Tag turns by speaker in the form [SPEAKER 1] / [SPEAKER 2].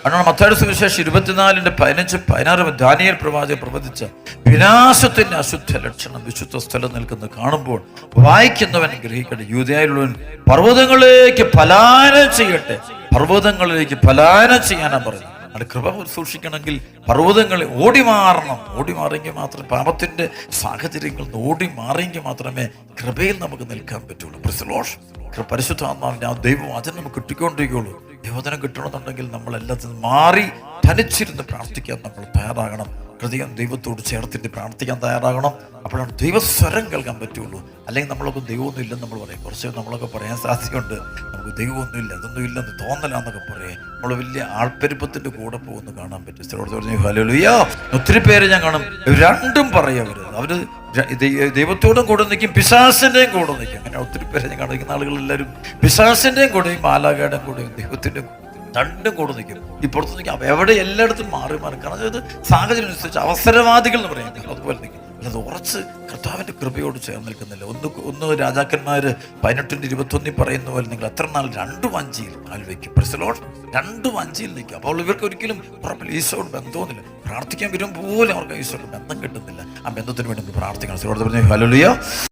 [SPEAKER 1] കാരണം മത്തായിയുടെ സുവിശേഷം 24:15-16 ദാനിയേൽ പ്രവാചകൻ പ്രവചിച്ച വിനാശത്തിന്റെ അശുദ്ധ ലക്ഷണം വിശുദ്ധ സ്ഥലം നിൽക്കുന്നത് കാണുമ്പോൾ വായിക്കുന്നവൻ ഗ്രഹിക്കട്ടെ. യൂദയായിലുള്ളവൻ പർവ്വതങ്ങളിലേക്ക് പലായനം ചെയ്യട്ടെ. പർവ്വതങ്ങളിലേക്ക് പലായനം ചെയ്യാനാണ് പറയുന്നത്. അത് കൃപ സൂക്ഷിക്കണമെങ്കിൽ പർവ്വതങ്ങളെ ഓടി മാറിയെങ്കിൽ മാത്രം പാപത്തിന്റെ സാഹചര്യങ്ങളിൽ നിന്ന് ഓടി മാറിയെങ്കിൽ മാത്രമേ കൃപയിൽ നമുക്ക് നിൽക്കാൻ പറ്റുള്ളൂ. പരിശുദ്ധാത്മാവിന്റെ ആ ദൈവവചനം നമുക്ക് കിട്ടിക്കൊണ്ടിരിക്കുകയുള്ളൂ. ദൈവവചനം കിട്ടണമെന്നുണ്ടെങ്കിൽ നമ്മളെല്ലാത്തിനും മാറി ധനിച്ചിരുന്ന് പ്രാർത്ഥിക്കാൻ നമ്മൾ തയ്യാറാകണം. ഹൃദയം ദൈവത്തോട് ചേർത്തിട്ട് പ്രാർത്ഥിക്കാൻ തയ്യാറാകണം. അപ്പോഴാണ് ദൈവസ്വരം കേൾക്കാൻ പറ്റുള്ളൂ. അല്ലെങ്കിൽ നമ്മളൊക്കെ ദൈവമൊന്നും ഇല്ലെന്ന് നമ്മൾ പറയും. കുറച്ച് നമ്മളൊക്കെ പറയാൻ സാധ്യതയുണ്ട്, നമുക്ക് ദൈവമൊന്നുമില്ല, അതൊന്നും ഇല്ലെന്ന് തോന്നലാന്നൊക്കെ പറയും. നമ്മൾ വലിയ ആൾപ്പെരുപ്പത്തിന്റെ കൂടെ പോകുന്നു കാണാൻ പറ്റും. സ്ഥലോട് പറഞ്ഞു ഹല്ലേലൂയ. ഒത്തിരി പേര് ഞാൻ കാണും, രണ്ടും പറയും. അവര് ദൈവത്തോടും കൂടെ നിൽക്കും, പിശാസിന്റെയും കൂടെ നിൽക്കും. അങ്ങനെ ഒത്തിരി പേരെ ഞാൻ കാണിക്കുന്ന ആളുകളെല്ലാവരും പിശാസിന്റെയും കൂടെയും മാലാഖയുടെയും കൂടെയും ദൈവത്തിന്റെ രണ്ടും കൂടെ നിൽക്കും. ഈ പുറത്ത് നിൽക്കും, എവിടെ എല്ലായിടത്തും മാറി. കാരണം അത് സാഹചര്യം അനുസരിച്ച് അവസരവാദികൾ എന്ന് പറയുന്നത് അതുപോലെ നിൽക്കും. അത് ഉറച്ച് കർത്താവിന്റെ കൃപയോട് ചേർന്ന് നിൽക്കുന്നില്ല. ഒന്ന് രാജാക്കന്മാര് 18:21 പറയുന്ന പോലെ നിങ്ങൾ എത്ര നാൾ 2 വഞ്ചിയിൽ കാൽ വയ്ക്കും. രണ്ട് വഞ്ചിയിൽ നിൽക്കും. അപ്പോൾ ഇവർക്ക് ഒരിക്കലും ഉറപ്പില്ല, ഈശോയോട് ബന്ധമൊന്നുമില്ല. പ്രാർത്ഥിക്കാൻ വരും പോലും അവർക്ക് ഈശോയോട് ബന്ധം കിട്ടുന്നില്ല. ആ ബന്ധത്തിന് വേണ്ടി നമ്മൾ പ്രാർത്ഥിക്കണം. ഹല്ലേലൂയ.